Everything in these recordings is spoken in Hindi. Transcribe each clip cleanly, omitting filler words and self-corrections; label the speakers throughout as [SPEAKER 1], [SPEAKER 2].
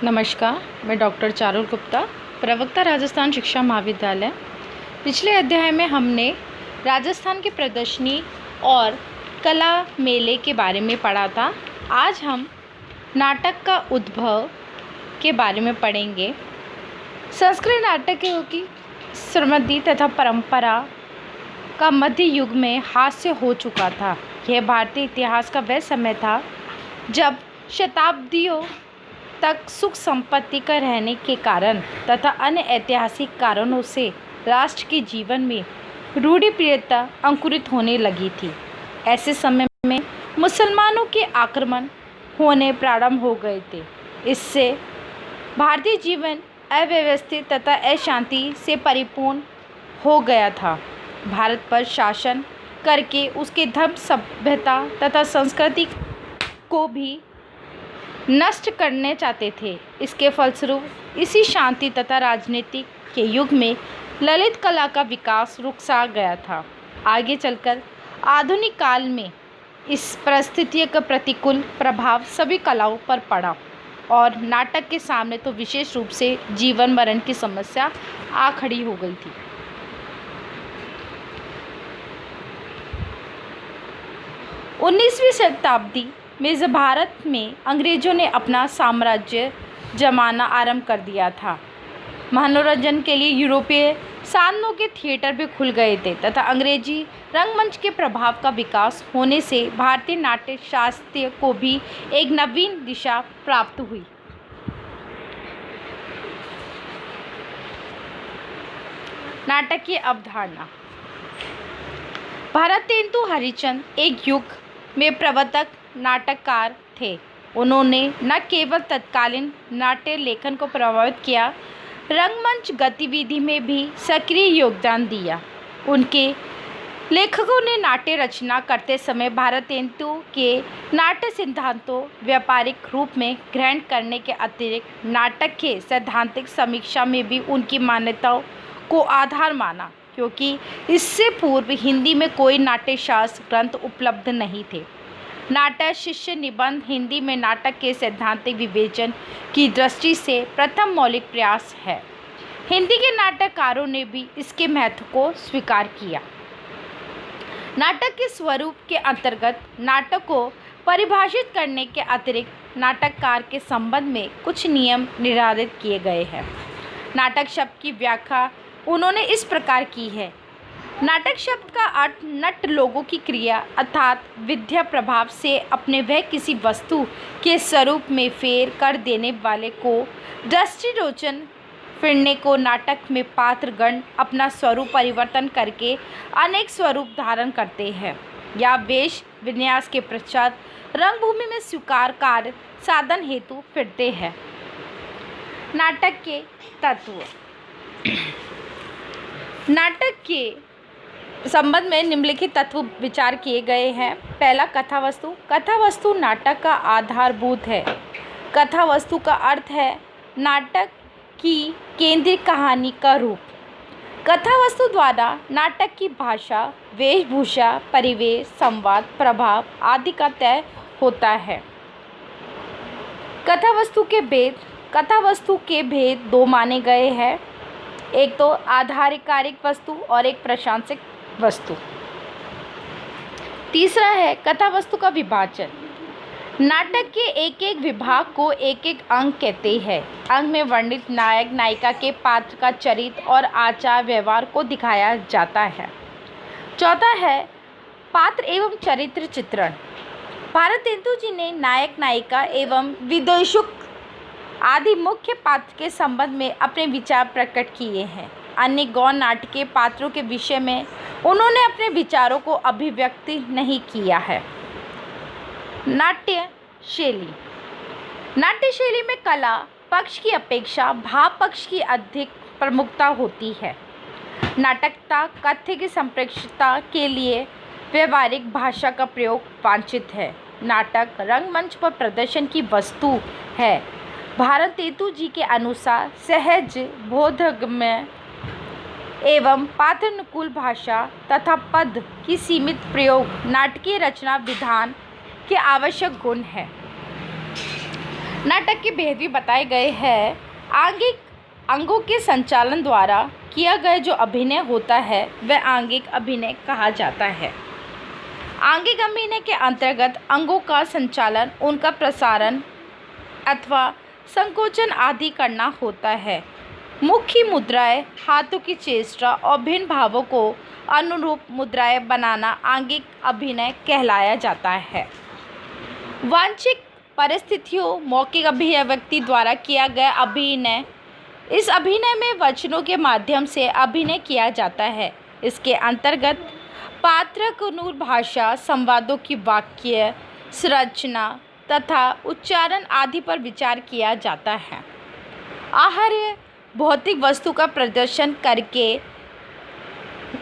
[SPEAKER 1] नमस्कार, मैं डॉक्टर चारुल गुप्ता, प्रवक्ता राजस्थान शिक्षा महाविद्यालय। पिछले अध्याय में हमने राजस्थान की प्रदर्शनी और कला मेले के बारे में पढ़ा था। आज हम नाटक का उद्भव के बारे में पढ़ेंगे। संस्कृत नाटकों की समृद्धि तथा परंपरा का मध्य युग में हास्य हो चुका था। यह भारतीय इतिहास का वह समय था जब शताब्दियों तक सुख संपत्ति का रहने के कारण तथा अन्य ऐतिहासिक कारणों से राष्ट्र के जीवन में रूढ़िप्रियता अंकुरित होने लगी थी। ऐसे समय में मुसलमानों के आक्रमण होने प्रारंभ हो गए थे। इससे भारतीय जीवन अव्यवस्थित तथा अशांति से परिपूर्ण हो गया था। भारत पर शासन करके उसके धर्म, सभ्यता तथा संस्कृति को भी नष्ट करने चाहते थे। इसके फलस्वरूप इसी शांति तथा राजनीति के युग में ललित कला का विकास रुक सा गया था। आगे चलकर आधुनिक काल में इस परिस्थिति का प्रतिकूल प्रभाव सभी कलाओं पर पड़ा और नाटक के सामने तो विशेष रूप से जीवन मरण की समस्या आ खड़ी हो गई थी। उन्नीसवीं शताब्दी में जब भारत में अंग्रेज़ों ने अपना साम्राज्य जमाना आरंभ कर दिया था, मनोरंजन के लिए यूरोपीय साधनों के थिएटर भी खुल गए थे तथा अंग्रेजी रंगमंच के प्रभाव का विकास होने से भारतीय नाट्य शास्त्र को भी एक नवीन दिशा प्राप्त हुई। नाटक की अवधारणा। भारतेंदु हरिश्चंद्र एक युग में प्रवर्तक नाटककार थे। उन्होंने न केवल तत्कालीन नाट्य लेखन को प्रभावित किया, रंगमंच गतिविधि में भी सक्रिय योगदान दिया। उनके लेखकों ने नाट्य रचना करते समय भारतेंदु के नाट्य सिद्धांतों व्यापारिक रूप में ग्रहण करने के अतिरिक्त नाटक के सैद्धांतिक समीक्षा में भी उनकी मान्यताओं को आधार माना, क्योंकि इससे पूर्व हिंदी में कोई नाट्यशास्त्र ग्रंथ उपलब्ध नहीं थे। नाटक शिष्य निबंध हिंदी में नाटक के सैद्धांतिक विवेचन की दृष्टि से प्रथम मौलिक प्रयास है। हिंदी के नाटककारों ने भी इसके महत्व को स्वीकार किया। नाटक के स्वरूप के अंतर्गत नाटक को परिभाषित करने के अतिरिक्त नाटककार के संबंध में कुछ नियम निर्धारित किए गए हैं। नाटक शब्द की व्याख्या उन्होंने इस प्रकार की है। नाटक शब्द का अर्थ नट लोगों की क्रिया अर्थात विद्या प्रभाव से अपने वह किसी वस्तु के स्वरूप में फेर कर देने वाले को दृष्टिरोचन फिरने को नाटक में पात्रगण अपना स्वरूप परिवर्तन करके अनेक स्वरूप धारण करते हैं या वेश विन्यास के पश्चात रंगभूमि में स्वीकार कार्य साधन हेतु फिरते हैं। नाटक के तत्व। नाटक के संबंध में निम्नलिखित तत्व विचार किए गए हैं। पहला, कथा वस्तु। कथा वस्तु नाटक का आधारभूत है। कथा वस्तु का अर्थ है नाटक की केंद्रीय कहानी का रूप। कथा वस्तु द्वारा नाटक की भाषा, वेशभूषा, परिवेश, संवाद, प्रभाव आदि का तय होता है। कथा वस्तु के भेद। कथा वस्तु के भेद दो माने गए हैं, एक तो आधारिकारिक वस्तु और एक प्रशंसक वस्तु। तीसरा है कथा वस्तु का विभाजन। नाटक के एक एक विभाग को एक एक अंग कहते हैं। अंग में वर्णित नायक नायिका के पात्र का चरित्र और आचार व्यवहार को दिखाया जाता है। चौथा है पात्र एवं चरित्र चित्रण। भारतेंदु जी ने नायक नायिका एवं विदूषक आदि मुख्य पात्र के संबंध में अपने विचार प्रकट किए हैं। अन्य गौण नाटकीय पात्रों के विषय में उन्होंने अपने विचारों को अभिव्यक्ति नहीं किया है। नाट्य शैली। नाट्य शैली में कला पक्ष की अपेक्षा भाव पक्ष की अधिक प्रमुखता होती है। नाटकता कथ्य की संप्रेषणता के लिए व्यवहारिक भाषा का प्रयोग वांछित है। नाटक रंगमंच पर प्रदर्शन की वस्तु है। भारतेंदु जी के अनुसार सहज बोधगम्य एवं पात्रानुकूल भाषा तथा पद की सीमित प्रयोग नाटकीय रचना विधान के आवश्यक गुण है। नाटक के भेद भी बताए गए हैं। आंगिक अंगों के संचालन द्वारा किया गया जो अभिनय होता है वह आंगिक अभिनय कहा जाता है। आंगिक अभिनय के अंतर्गत अंगों का संचालन, उनका प्रसारण अथवा संकोचन आदि करना होता है। मुख्य मुद्राएं, हाथों की चेष्टा और भिन्न भावों को अनुरूप मुद्राएं बनाना आंगिक अभिनय कहलाया जाता है। वांछित परिस्थितियों, मौखिक अभिव्यक्ति द्वारा किया गया अभिनय। इस अभिनय में वचनों के माध्यम से अभिनय किया जाता है। इसके अंतर्गत पात्र को अनुरूप भाषा, संवादों की वाक्य संरचना तथा उच्चारण आदि पर विचार किया जाता है। आहार्य भौतिक वस्तु का प्रदर्शन करके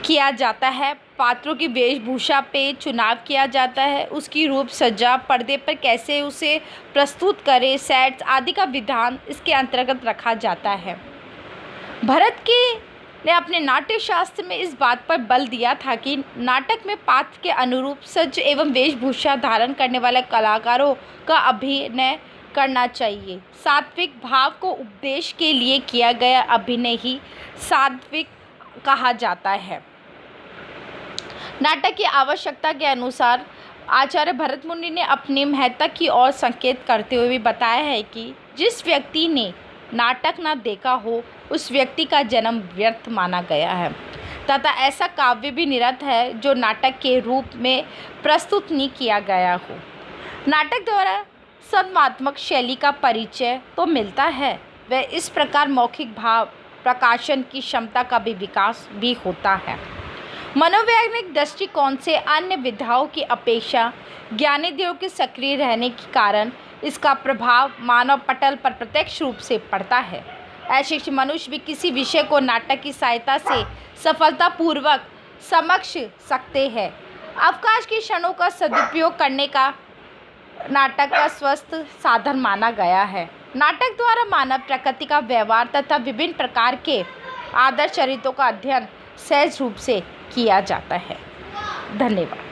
[SPEAKER 1] किया जाता है। पात्रों की वेशभूषा पे चुनाव किया जाता है। उसकी रूप सज्जा, पर्दे पर कैसे उसे प्रस्तुत करें, सेट्स आदि का विधान इसके अंतर्गत रखा जाता है। भरत ने अपने नाट्य शास्त्र में इस बात पर बल दिया था कि नाटक में पात्र के अनुरूप सज्ज एवं वेशभूषा धारण करने वाले कलाकारों का अभिनय करना चाहिए। सात्विक भाव को उपदेश के लिए किया गया अभिनय ही सात्विक कहा जाता है। नाटक की आवश्यकता के अनुसार आचार्य भरत मुनि ने अपनी महत्ता की ओर संकेत करते हुए भी बताया है कि जिस व्यक्ति ने नाटक न देखा हो उस व्यक्ति का जन्म व्यर्थ माना गया है तथा ऐसा काव्य भी निरर्थ है जो नाटक के रूप में प्रस्तुत नहीं किया गया हो। नाटक द्वारा संवादात्मक शैली का परिचय तो मिलता है, वह इस प्रकार मौखिक भाव प्रकाशन की क्षमता का भी विकास भी होता है। मनोवैज्ञानिक दृष्टिकोण से अन्य विधाओं की अपेक्षा ज्ञानेंद्रियों के सक्रिय रहने के कारण इसका प्रभाव मानव पटल पर प्रत्यक्ष रूप से पड़ता है। अशिक्षित मनुष्य भी किसी विषय को नाटक की सहायता से सफलतापूर्वक समझ सकते हैं। अवकाश के क्षणों का सदुपयोग करने का नाटक का स्वस्थ साधन माना गया है। नाटक द्वारा मानव प्रकृति का व्यवहार तथा विभिन्न प्रकार के आदर्श चरित्रों का अध्ययन सहज रूप से किया जाता है। धन्यवाद।